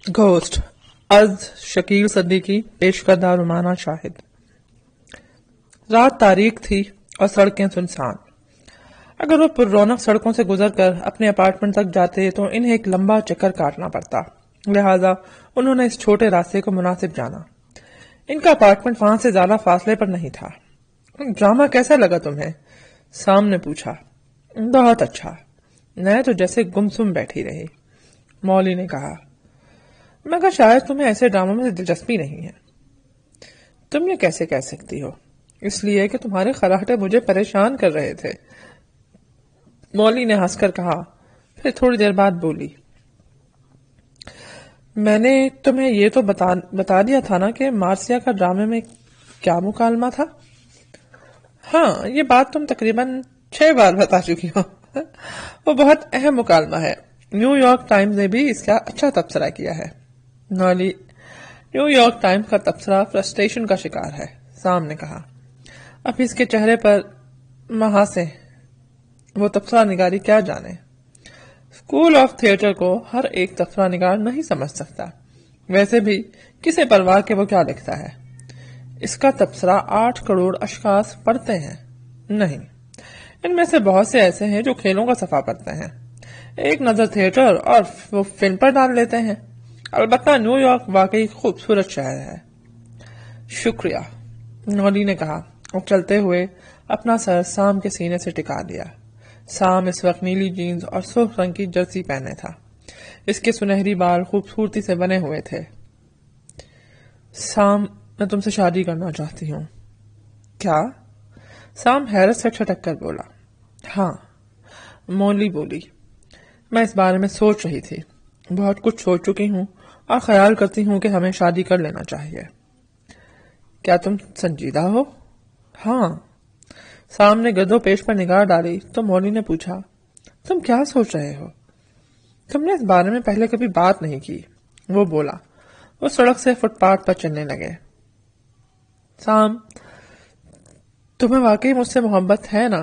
Ghost از شکیل صدیقی پیش کردہ رومانہ شاہد۔ رات تاریک تھی اور سڑکیں سنسان۔ اگر وہ پر رونق سڑکوں سے گزر کر اپنے اپارٹمنٹ تک جاتے تو انہیں ایک لمبا چکر کاٹنا پڑتا، لہذا انہوں نے اس چھوٹے راستے کو مناسب جانا۔ ان کا اپارٹمنٹ وہاں سے زیادہ فاصلے پر نہیں تھا۔ ڈرامہ کیسا لگا تمہیں؟ سام نے پوچھا۔ بہت اچھا، میں تو جیسے گمسم بیٹھی رہی، مولی نے کہا۔ میں کہا شاید تمہیں ایسے ڈراموں میں دلچسپی نہیں ہے۔ تم یہ کیسے کہہ سکتی ہو؟ اس لیے کہ تمہارے خراٹے مجھے پریشان کر رہے تھے، مولی نے ہنس کر کہا، پھر تھوڑی دیر بعد بولی، میں نے تمہیں یہ تو بتا دیا تھا نا کہ مارسیا کا ڈرامے میں کیا مکالمہ تھا؟ ہاں، یہ بات تم تقریباً 6 بار بتا چکی ہو۔ وہ بہت اہم مکالمہ ہے، نیو یارک ٹائمز نے بھی اس کا اچھا تبصرہ کیا ہے۔ مولی، نیو یارک ٹائمز کا تبصرہ فرسٹریشن کا شکار ہے، سام نے کہا۔ اب اس کے چہرے پر محاسے، وہ تبصرہ نگاری کیا جانے۔ اسکول آف تھیٹر کو ہر ایک تبصرہ نگار نہیں سمجھ سکتا، ویسے بھی کسے پرواہ کہ وہ کیا لکھتا ہے۔ اس کا تبصرہ 8 کروڑ اشخاص پڑھتے ہیں؟ نہیں، ان میں سے بہت سے ایسے ہیں جو کھیلوں کا صفحہ پڑھتے ہیں، ایک نظر تھیٹر اور وہ فلم پر ڈال لیتے ہیں۔ البتہ نیو یارک واقعی خوبصورت شہر ہے۔ شکریہ، مولی نے کہا اور چلتے ہوئے اپنا سر سام کے سینے سے ٹکا دیا۔ سام اس وقت نیلی جینز اور سرخ رنگ کی جرسی پہنے تھا، اس کے سنہری بال خوبصورتی سے بنے ہوئے تھے۔ سام، میں تم سے شادی کرنا چاہتی ہوں۔ کیا؟ سام حیرت سے چھٹک کر بولا۔ ہاں، مولی بولی، میں اس بارے میں سوچ رہی تھی، بہت کچھ سوچ چکی ہوں اور خیال کرتی ہوں کہ ہمیں شادی کر لینا چاہیے۔ کیا تم سنجیدہ ہو؟ ہاں۔ سام نے گد و پیش پر نگاہ ڈالی تو مولی نے پوچھا، تم کیا سوچ رہے ہو؟ تم نے اس بارے میں پہلے کبھی بات نہیں کی، وہ بولا۔ وہ سڑک سے فٹ پاتھ پر چلنے لگے۔ سام، تمہیں واقعی مجھ سے محبت ہے نا؟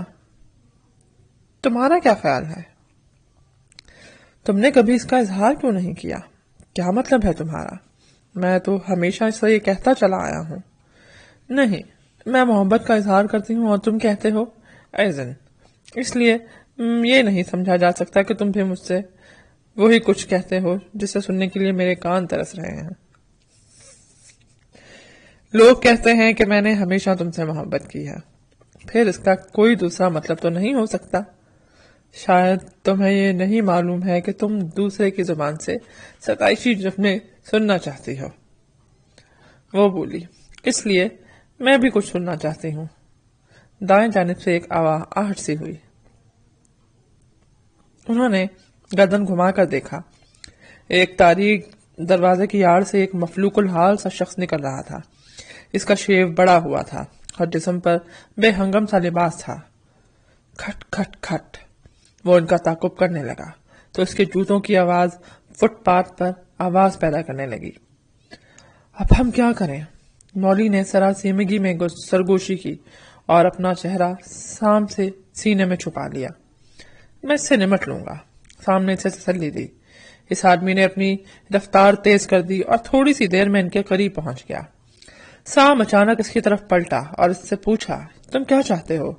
تمہارا کیا خیال ہے؟ تم نے کبھی اس کا اظہار کیوں نہیں کیا؟ کیا مطلب ہے تمہارا؟ میں تو ہمیشہ اس سے یہ کہتا چلا آیا ہوں۔ نہیں، میں محبت کا اظہار کرتی ہوں اور تم کہتے ہو ایزن، اس لیے یہ نہیں سمجھا جا سکتا کہ تم بھی مجھ سے وہی کچھ کہتے ہو جسے سننے کے لیے میرے کان ترس رہے ہیں۔ لوگ کہتے ہیں کہ میں نے ہمیشہ تم سے محبت کی ہے، پھر اس کا کوئی دوسرا مطلب تو نہیں ہو سکتا۔ شاید تمہیں یہ نہیں معلوم ہے کہ تم دوسرے کی زبان سے ستائشی جملے سننا چاہتی ہو، وہ بولی، اس لیے میں بھی کچھ سننا چاہتی ہوں۔ دائیں جانب سے ایک آہٹ سی ہوئی۔ انہوں نے گردن گھما کر دیکھا۔ ایک تاریک دروازے کی آڑ سے ایک مفلوق الحال سا شخص نکل رہا تھا۔ اس کا شیو بڑا ہوا تھا اور جسم پر بے ہنگم سا لباس تھا۔ کھٹ کھٹ کھٹ، وہ ان کا تعاقب کرنے لگا تو اس کے جوتوں کی آواز فٹ پاتھ پر آواز پیدا کرنے لگی۔ اب ہم کیا کریں؟ مولی نے سراسیمگی میں سرگوشی کی اور اپنا چہرہ سام سے سینے میں چھپا لیا۔ میں اس سے نمٹ لوں گا، سام نے اسے تسلی دی۔ اس آدمی نے اپنی رفتار تیز کر دی اور تھوڑی سی دیر میں ان کے قریب پہنچ گیا۔ سام اچانک اس کی طرف پلٹا اور اس سے پوچھا، تم کیا چاہتے ہو؟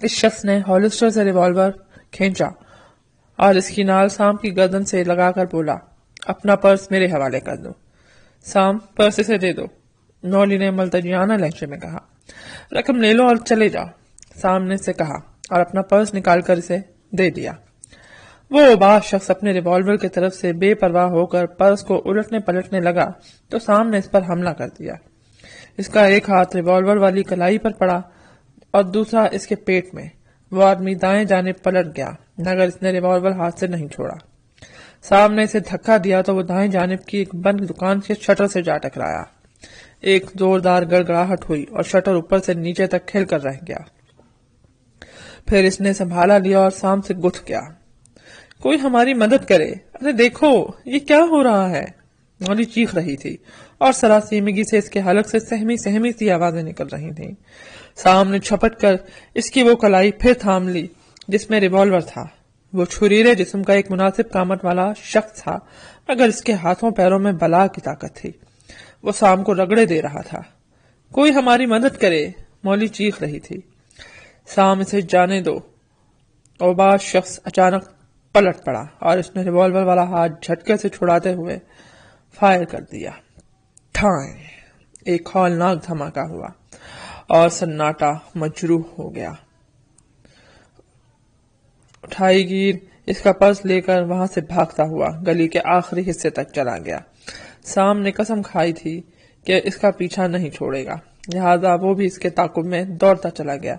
اس شخص نے ہولسٹر سے ریوالور کھینچا اور اس کی نال سام کی گردن سے لگا کر بولا، اپنا پرس میرے حوالے کر دو۔ سام، پرس اسے دے دو، مولی نے ملتجیانہ لہجے میں کہا۔ رقم لے لو اور چلے جاؤ، سام نے اسے کہا اور اپنا پرس نکال کر اسے دے دیا۔ وہ اباس شخص اپنے ریوالور کی طرف سے بے پرواہ ہو کر پرس کو الٹنے پلٹنے لگا تو سام نے اس پر حملہ کر دیا۔ اس کا ایک ہاتھ ریوالور والی کلائی پر پڑا اور دوسرا اس کے پیٹ میں۔ وہ آدمی دائیں جانب پلٹ گیا مگر اس نے ریوالور ہاتھ سے نہیں چھوڑا۔ سام نے اسے دھکا دیا تو وہ دائیں جانب کی ایک بند دکان کے شٹر سے جا ٹکرایا۔ ایک زوردار گڑگڑاہٹ ہوئی اور شٹر اوپر سے نیچے تک کھل کر رہ گیا۔ پھر اس نے سنبھالا لیا اور سام سے گتھ گیا، کوئی ہماری مدد کرے، ارے دیکھو یہ کیا ہو رہا ہے۔ مولی چیخ رہی تھی اور سراسیمگی سے اس کے حلق سے سہمی سہمی سی آوازیں نکل رہی تھیں۔ سام نے چھپٹ کر اس کی وہ کلائی پھر تھام لی جس میں ریوالور تھا وہ چھریرے جسم کا ایک مناسب قامت والا شخص تھا، مگر اس کے ہاتھوں پیروں میں بلا کی طاقت تھی۔ وہ سام کو رگڑے دے رہا تھا۔ کوئی ہماری مدد کرے، مولی چیخ رہی تھی۔ سام اسے جانے دو۔ اوباش شخص اچانک پلٹ پڑا اور اس نے ریوالور والا ہاتھ جھٹکے سے چھڑاتے ہوئے فائر کر دیا۔ ٹھائیں! ایک ہولناک دھماکہ ہوا اور سناٹا مجروح ہو گیا۔ اٹھائی گیر اس کا پرس لے کر وہاں سے بھاگتا ہوا گلی کے آخری حصے تک چلا گیا۔ سام نے قسم کھائی تھی کہ اس کا پیچھا نہیں چھوڑے گا، لہذا وہ بھی اس کے تعاقب میں دوڑتا چلا گیا،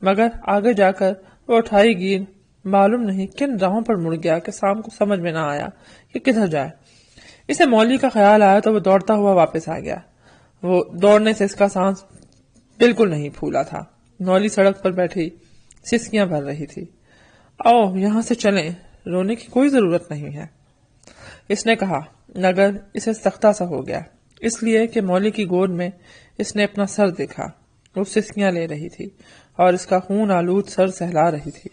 مگر آگے جا کر وہ اٹھائی گیر معلوم نہیں کن راہوں پر مڑ گیا کہ سام کو سمجھ میں نہ آیا کہ کدھر جائے۔ اسے مولی کا خیال آیا تو وہ دوڑتا ہوا واپس آ گیا۔ وہ دوڑنے سے اس کا سانس بالکل نہیں پھولا تھا۔ مولی سڑک پر بیٹھی سسکیاں بھر رہی تھی۔ آؤ یہاں سے چلیں، رونے کی کوئی ضرورت نہیں ہے، اس نے کہا، مگر اسے سختہ سا ہو گیا، اس لیے کہ مولی کی گود میں اس نے اپنا سر دیکھا۔ وہ سسکیاں لے رہی تھی اور اس کا خون آلود سر سہلا رہی تھی۔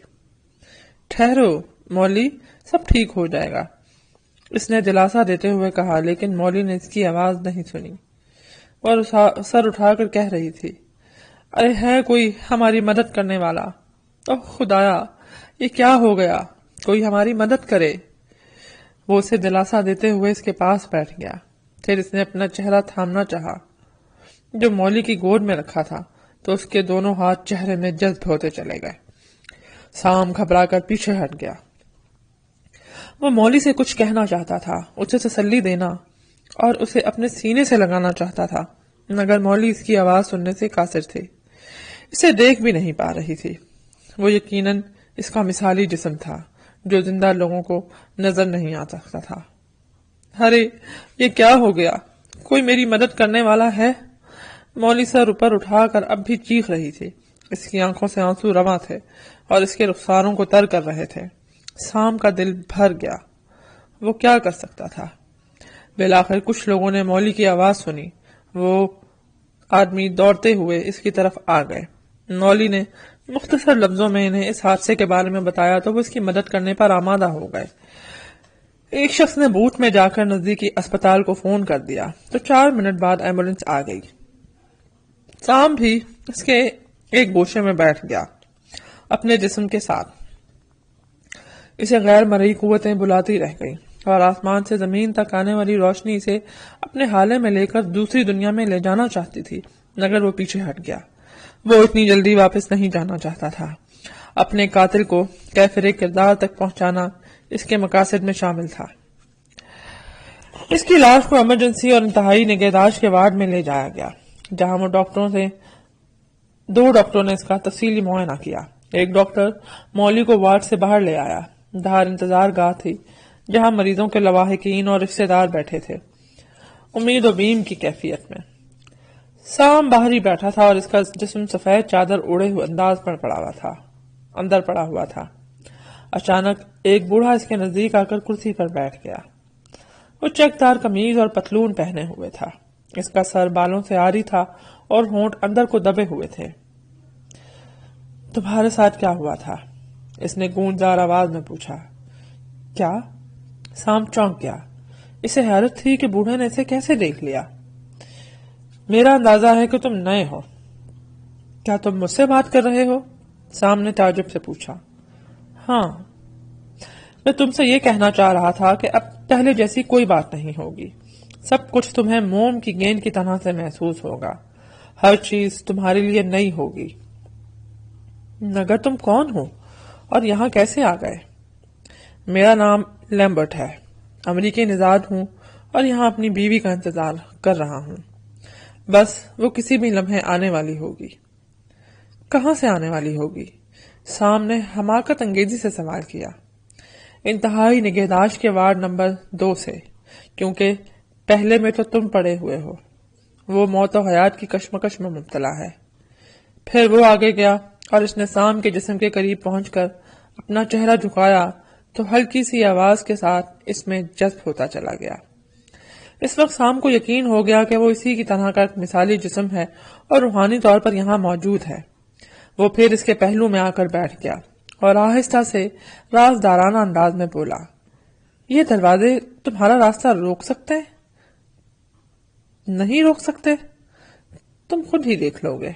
ٹھہرو مولی، سب ٹھیک ہو جائے گا، اس نے دلاسا دیتے ہوئے کہا، لیکن مولی نے اس کی آواز نہیں سنی۔ اور سر اٹھا کر کہہ رہی تھی، ارے ہے کوئی ہماری مدد کرنے والا؟ اوہ خدایا، یہ کیا ہو گیا؟ کوئی ہماری مدد کرے۔ وہ اسے دلاسا دیتے ہوئے اس کے پاس بیٹھ گیا۔ پھر اس نے اپنا چہرہ تھامنا چاہا جو مولی کی گود میں رکھا تھا، تو اس کے دونوں ہاتھ چہرے میں جذب ہوتے چلے گئے۔ سام گھبرا کر پیچھے ہٹ گیا۔ وہ مولی سے کچھ کہنا چاہتا تھا، اسے تسلی دینا اور اسے اپنے سینے سے لگانا چاہتا تھا، مگر مولی اس کی آواز سننے سے قاصر تھی، اسے دیکھ بھی نہیں پا رہی تھی۔ وہ یقیناً اس کا مثالی جسم تھا جو زندہ لوگوں کو نظر نہیں آ سکتا تھا۔ ارے یہ کیا ہو گیا؟ کوئی میری مدد کرنے والا ہے؟ مولی سر اوپر اٹھا کر اب بھی چیخ رہی تھی۔ اس کی آنکھوں سے آنسو رواں تھے اور اس کے رخساروں کو تر کر رہے تھے۔ سام کا دل بھر گیا۔ وہ کیا کر سکتا تھا؟ بالآخر کچھ لوگوں نے مولی کی آواز سنی۔ وہ آدمی دوڑتے ہوئے اس کی طرف آ گئے۔ مولی نے مختصر لفظوں میں انہیں اس حادثے کے بارے میں بتایا تو وہ اس کی مدد کرنے پر آمادہ ہو گئے۔ ایک شخص نے بوٹ میں جا کر نزدیکی اسپتال کو فون کر دیا تو 4 منٹ بعد ایمبولینس آ گئی۔ سام بھی اس کے ایک گوشے میں بیٹھ گیا اپنے جسم کے ساتھ۔ اسے غیر مرئی قوتیں بلاتی رہ گئی اور آسمان سے زمین تک آنے والی روشنی اسے اپنے حالے میں لے کر دوسری دنیا میں لے جانا چاہتی تھی، مگر وہ پیچھے ہٹ گیا۔ وہ اتنی جلدی واپس نہیں جانا چاہتا تھا۔ اپنے قاتل کو کیفر کردار تک پہنچانا اس کے مقاصد میں شامل تھا۔ اس کی لاش کو ایمرجنسی اور انتہائی نگہداشت کے وارڈ میں لے جایا گیا، جہاں وہ دو ڈاکٹروں نے اس کا تفصیلی معائنہ کیا۔ ایک ڈاکٹر مولی کو وارڈ سے باہر لے آیا۔ باہر انتظار گاہ تھی جہاں مریضوں کے لواحقین اور رشتہ دار بیٹھے تھے، امید و بیم کی کیفیت میں۔ سام باہر ہی بیٹھا تھا اور اس کا جسم سفید چادر اوڑے ہوئے انداز پر اندر پڑا ہوا تھا۔ اچانک ایک بوڑھا اس کے نزدیک آ کر کرسی پر بیٹھ گیا۔ وہ چیک دار قمیض اور پتلون پہنے ہوئے تھا۔ اس کا سر بالوں سے عاری تھا اور ہونٹ اندر کو دبے ہوئے تھے۔ تمہارے ساتھ کیا ہوا تھا؟ اس نے گونجدار آواز میں پوچھا۔ کیا؟ سام چونک گیا۔ اسے حیرت تھی کہ بوڑھے نے اسے کیسے دیکھ لیا۔ میرا اندازہ ہے کہ تم نئے ہو۔ کیا تم مجھ سے بات کر رہے ہو؟ سام نے تعجب سے پوچھا۔ ہاں، میں تم سے یہ کہنا چاہ رہا تھا کہ اب پہلے جیسی کوئی بات نہیں ہوگی۔ سب کچھ تمہیں موم کی گیند کی طرح سے محسوس ہوگا۔ ہر چیز تمہارے لیے نئی ہوگی۔ مگر تم کون ہو اور یہاں کیسے آ گئے؟ میرا نام لیمبرٹ ہے، امریکی نژاد ہوں اور یہاں اپنی بیوی کا انتظار کر رہا ہوں۔ بس وہ کسی بھی لمحے آنے والی ہوگی۔ کہاں سے آنے والی ہوگی؟ سام نے حماقت انگیزی سے سوال کیا۔ انتہائی نگہداشت کے وارڈ نمبر 2 سے، کیونکہ پہلے میں تو تم پڑے ہوئے ہو۔ وہ موت و حیات کی کشمکش میں مبتلا ہے۔ پھر وہ آگے گیا اور اس نے سام کے جسم کے قریب پہنچ کر اپنا چہرہ جھکایا تو ہلکی سی آواز کے ساتھ اس میں جذب ہوتا چلا گیا۔ اس وقت سام کو یقین ہو گیا کہ وہ اسی کی طرح کا ایک مثالی جسم ہے اور روحانی طور پر یہاں موجود ہے۔ وہ پھر اس کے پہلو میں آ کر بیٹھ گیا اور آہستہ سے رازدارانہ انداز میں بولا، یہ دروازے تمہارا راستہ روک سکتے ہیں؟ نہیں روک سکتے، تم خود ہی دیکھ لو گے۔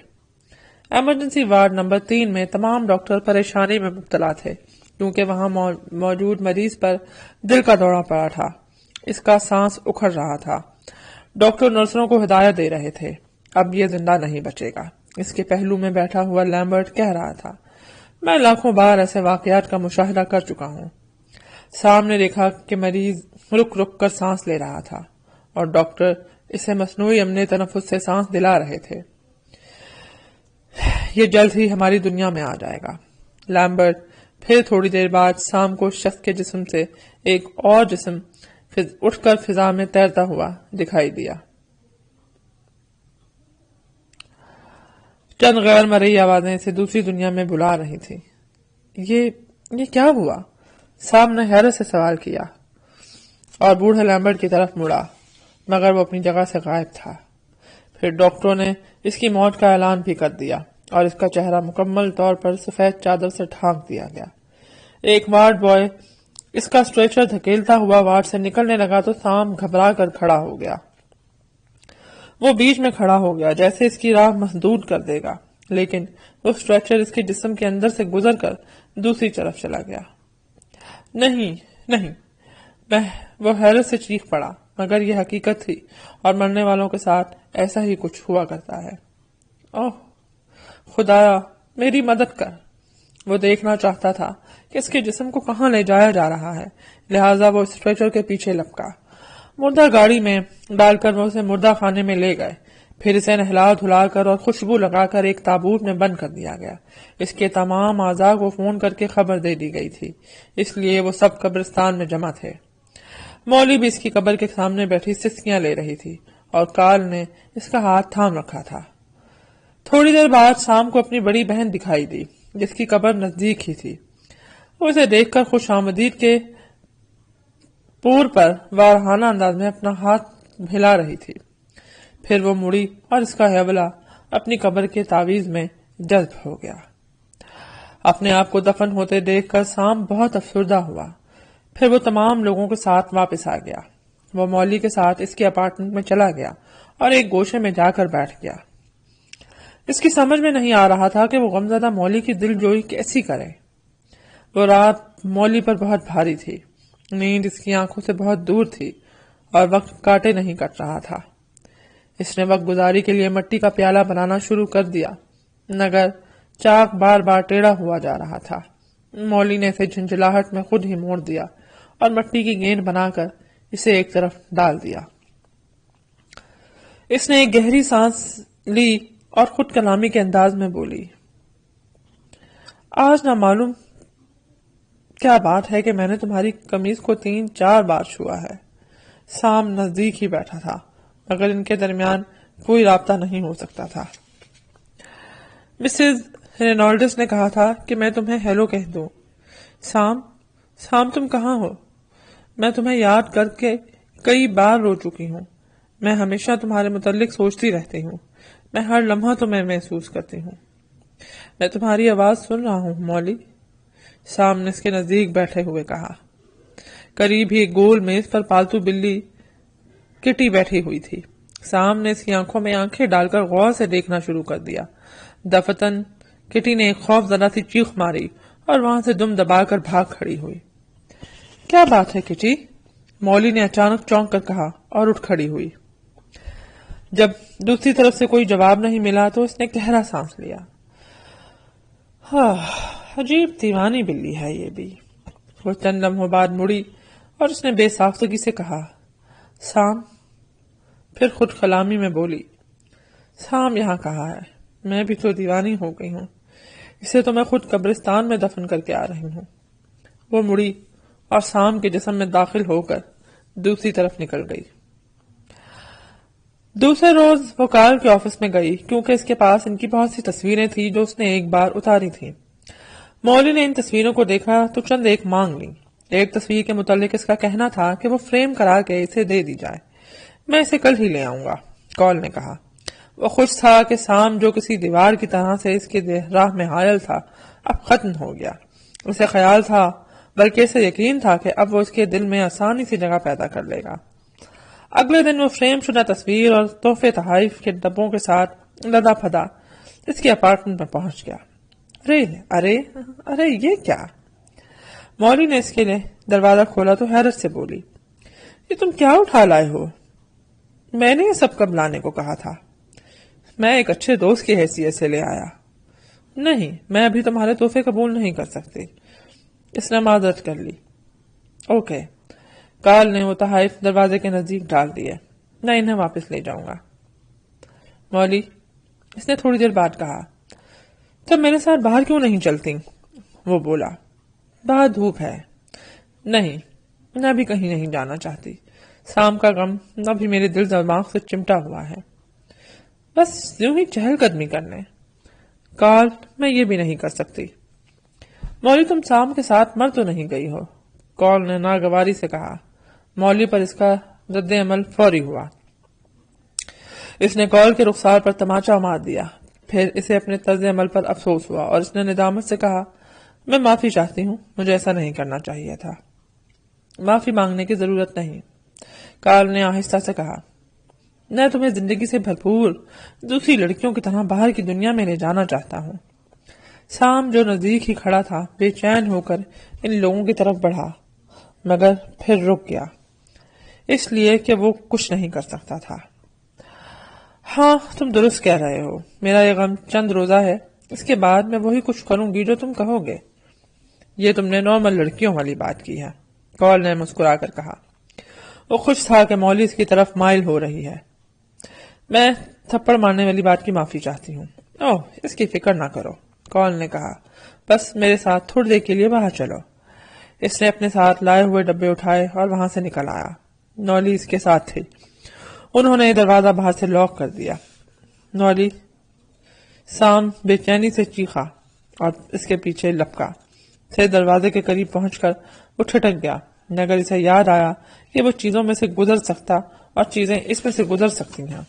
ایمرجنسی وارڈ نمبر 3 میں تمام ڈاکٹر پریشانی میں مبتلا تھے، کیونکہ وہاں موجود مریض پر دل کا دورہ پڑا تھا۔ اس کا سانس اکھڑ رہا تھا۔ ڈاکٹر نرسوں کو ہدایت دے رہے تھے، اب یہ زندہ نہیں بچے گا۔ اس کے پہلو میں بیٹھا ہوا لیمبرٹ کہہ رہا تھا، میں لاکھوں بار ایسے واقعات کا مشاہدہ کر چکا ہوں۔ سامنے دیکھا کہ مریض رک رک کر سانس لے رہا تھا اور ڈاکٹر اسے مصنوعی امن تنفس سے سانس دلا رہے تھے۔ یہ جلد ہی ہماری دنیا میں آ جائے گا۔ لیمبرٹ پھر تھوڑی دیر بعد سام کو شخص کے جسم سے ایک اور جسم اٹھ کر فضا میں تیرتا ہوا دکھائی دیا۔ چند غیر مرئی آوازیں اسے دوسری دنیا میں بلا رہی تھی۔ یہ کیا ہوا؟ سام نے حیرت سے سوال کیا اور بوڑھے لیمبرٹ کی طرف مڑا، مگر وہ اپنی جگہ سے غائب تھا۔ پھر ڈاکٹروں نے اس کی موت کا اعلان بھی کر دیا اور اس کا چہرہ مکمل طور پر سفید چادر سے ڈھانک دیا گیا۔ ایک وارڈ بوائے اس کا اسٹریچر دھکیلتا ہوا وارڈ سے نکلنے لگا تو سام گھبرا کر کھڑا ہو گیا۔ وہ بیچ میں کھڑا ہو گیا جیسے اس کی راہ مسدود کر دے گا، لیکن وہ اسٹریچر اس کے جسم کے اندر سے گزر کر دوسری طرف چلا گیا۔ نہیں نہیں، وہ حیرت سے چیخ پڑا، مگر یہ حقیقت تھی اور مرنے والوں کے ساتھ ایسا ہی کچھ ہوا کرتا ہے۔ اوہ خدایا، میری مدد کر۔ وہ دیکھنا چاہتا تھا کہ اس کے جسم کو کہاں لے جایا جا رہا ہے، لہٰذا وہ اسٹریچر کے پیچھے لپکا۔ مردہ گاڑی میں ڈال کر وہ اسے مردہ خانے میں لے گئے، پھر اسے نہلا دھلا کر اور خوشبو لگا کر ایک تابوت میں بند کر دیا گیا۔ اس کے تمام اعضاء کو فون کر کے خبر دے دی گئی تھی، اس لیے وہ سب قبرستان میں جمع تھے۔ مولی بھی اس کی قبر کے سامنے بیٹھی سسکیاں لے رہی تھی اور کارل نے اس کا ہاتھ تھام رکھا تھا۔ تھوڑی دیر بعد سام کو اپنی بڑی بہن دکھائی دی، جس کی قبر نزدیک ہی تھی۔ وہ اسے دیکھ کر خوش آمدید کے پور پر وارحانہ انداز میں اپنا ہاتھ ہلا رہی تھی۔ پھر وہ مڑی اور اس کا حوالہ اپنی قبر کے تعویذ میں جذب ہو گیا۔ اپنے آپ کو دفن ہوتے دیکھ کر سام بہت افسردہ ہوا۔ پھر وہ تمام لوگوں کے ساتھ واپس آ گیا۔ وہ مولی کے ساتھ اس کے اپارٹمنٹ میں چلا گیا اور ایک گوشے میں جا کر بیٹھ گیا۔ اس کی سمجھ میں نہیں آ رہا تھا کہ وہ غمزدہ مولی کی دل جوئی کیسی کرے۔ وہ رات مولی پر بہت بھاری تھی، نیند اس کی آنکھوں سے بہت دور تھی اور وقت کاٹے نہیں کٹ رہا تھا۔ اس نے وقت گزاری کے لیے مٹی کا پیالہ بنانا شروع کر دیا، مگر چاک بار بار ٹیڑھا ہوا جا رہا تھا۔ مولی نے اسے جھنجھلاہٹ میں خود ہی موڑ دیا اور مٹی کی گیند بنا کر اسے ایک طرف ڈال دیا۔ اس نے ایک گہری سانس لی اور خود کلامی کے انداز میں بولی، آج نہ معلوم کیا بات ہے کہ میں نے تمہاری قمیض کو 3-4 بار چھوا ہے۔ سام نزدیک ہی بیٹھا تھا، مگر ان کے درمیان کوئی رابطہ نہیں ہو سکتا تھا۔ مسز رینالڈس نے کہا تھا کہ میں تمہیں ہیلو کہہ دوں۔ سام تم کہاں ہو؟ میں تمہیں یاد کر کے کئی بار رو چکی ہوں۔ میں ہمیشہ تمہارے متعلق سوچتی رہتی ہوں۔ میں ہر لمحہ تمہیں محسوس کرتی ہوں۔ میں تمہاری آواز سن رہا ہوں مولی، سام نے اس کے نزدیک بیٹھے ہوئے کہا۔ قریب ہی گول میز پر پالتو بلی کٹی بیٹھی ہوئی تھی۔ سام نے اس کی آنکھوں میں آنکھیں ڈال کر غور سے دیکھنا شروع کر دیا۔ دفتن کٹی نے ایک خوف زدہ سی چیخ ماری اور وہاں سے دم دبا کر بھاگ کھڑی ہوئی۔ کیا بات ہے کٹی؟ مولی نے اچانک چونک کر کہا اور اٹھ کھڑی ہوئی۔ جب دوسری طرف سے کوئی جواب نہیں ملا تو اس نے گہرا سانس لیا۔ عجیب دیوانی بلی ہے یہ بھی۔ وہ چند لمحوں بعد مڑی اور اس نے بے ساختگی سے کہا، سام؟ پھر خود کلامی میں بولی، سام یہاں کہاں ہے؟ میں بھی تو دیوانی ہو گئی ہوں، اسے تو میں خود قبرستان میں دفن کر کے آ رہی ہوں۔ وہ مڑی اور سام کے جسم میں داخل ہو کر دوسری طرف نکل گئی۔ دوسرے روز وہ کارل کے آفس میں گئی کیونکہ اس کے پاس ان کی بہت سی تصویریں تھیں جو اس نے ایک بار اتاری تھیں۔ مولی نے ان تصویروں کو دیکھا تو چند ایک مانگ لی۔ ایک تصویر کے متعلق اس کا کہنا تھا کہ وہ فریم کرا کے اسے دے دی جائے۔ میں اسے کل ہی لے آؤں گا، کارل نے کہا۔ وہ خوش تھا کہ سام جو کسی دیوار کی طرح سے اس کے راہ میں حائل تھا اب ختم ہو گیا۔ اسے خیال تھا بلکہ اسے یقین تھا کہ اب وہ اس کے دل میں آسانی سے جگہ پیدا کر لے گا۔ اگلے دن وہ فریم شدہ تصویر اور تحفے تحائف کے ڈبوں کے ساتھ لدا پھدا اس کے اپارٹمنٹ میں پہنچ گیا۔ ارے یہ کیا؟ مولی نے اس کے لیے دروازہ کھولا تو حیرت سے بولی، یہ تم کیا اٹھا لائے ہو؟ میں نے یہ سب کب لانے کو کہا تھا؟ میں ایک اچھے دوست کی حیثیت سے لے آیا۔ نہیں، میں ابھی تمہارے تحفے قبول نہیں کر سکتی۔ اس نے معذرت کر لی۔ اوکے۔ کارل نے وہ تحائف دروازے کے نزدیک ڈال دیے۔ میں انہیں واپس لے جاؤں گا۔ مولی، اس نے تھوڑی دیر بعد کہا، تم میرے ساتھ باہر کیوں نہیں چلتی؟ وہ بولا، باہر دھوپ ہے۔ نہیں، میں بھی کہیں نہیں جانا چاہتی۔ شام کا غم ابھی میرے دل دماغ سے چمٹا ہوا ہے۔ بس یوں ہی چہل قدمی کرنے۔ کارل، میں یہ بھی نہیں کر سکتی۔ مولی، تم سام کے ساتھ مر تو نہیں گئی ہو؟ کارل نے ناگواری سے کہا۔ مولی پر اس کا رد عمل فوری ہوا۔ اس نے کارل کے رخسار پر تماچا مار دیا۔ پھر اسے اپنے طرز عمل پر افسوس ہوا اور اس نے ندامت سے کہا، میں معافی چاہتی ہوں، مجھے ایسا نہیں کرنا چاہیے تھا۔ معافی مانگنے کی ضرورت نہیں، کارل نے آہستہ سے کہا۔ میں تمہیں زندگی سے بھرپور دوسری لڑکیوں کی طرح باہر کی دنیا میں لے جانا چاہتا ہوں۔ سام جو نزدیک ہی کھڑا تھا بے چین ہو کر ان لوگوں کی طرف بڑھا، مگر پھر رک گیا، اس لیے کہ وہ کچھ نہیں کر سکتا تھا۔ ہاں، تم درست کہہ رہے ہو، میرا یہ غم چند روزہ ہے، اس کے بعد میں وہی کچھ کروں گی جو تم کہو گے۔ یہ تم نے نارمل لڑکیوں والی بات کی ہے، کارل نے مسکرا کر کہا۔ وہ خوش تھا کہ مولی اس کی طرف مائل ہو رہی ہے۔ میں تھپڑ مارنے والی بات کی معافی چاہتی ہوں۔ اوہ، اس کی فکر نہ کرو، کارل نے کہا، بس میرے ساتھ تھوڑی دیر کے لیے باہر چلو۔ اس نے اپنے ساتھ لائے ہوئے ڈبے اٹھائے اور وہاں سے نکل آیا۔ مولی اس کے ساتھ تھی۔ انہوں نے دروازہ باہر سے لاک کر دیا۔ مولی، سام بے چینی سے چیخا اور اس کے پیچھے لپکا۔ پھر دروازے کے قریب پہنچ کر وہ ٹھٹک گیا، مگر اسے یاد آیا کہ وہ چیزوں میں سے گزر سکتا اور چیزیں اس میں سے گزر سکتی ہیں۔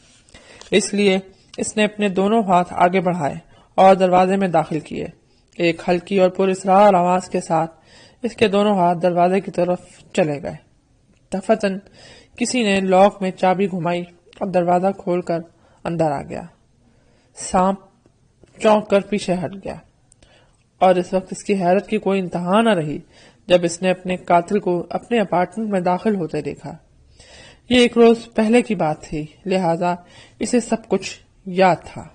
اس لیے اس نے اپنے دونوں ہاتھ آگے بڑھائے اور دروازے میں داخل کیے۔ ایک ہلکی اور پراسرار آواز کے ساتھ اس کے دونوں ہاتھ دروازے کی طرف چلے گئے۔ دفعتاً کسی نے لاک میں چابی گھمائی اور دروازہ کھول کر اندر آ گیا۔ سانپ چونک کر پیچھے ہٹ گیا اور اس وقت اس کی حیرت کی کوئی انتہا نہ رہی جب اس نے اپنے قاتل کو اپنے اپارٹمنٹ میں داخل ہوتے دیکھا۔ یہ ایک روز پہلے کی بات تھی، لہذا اسے سب کچھ یاد تھا۔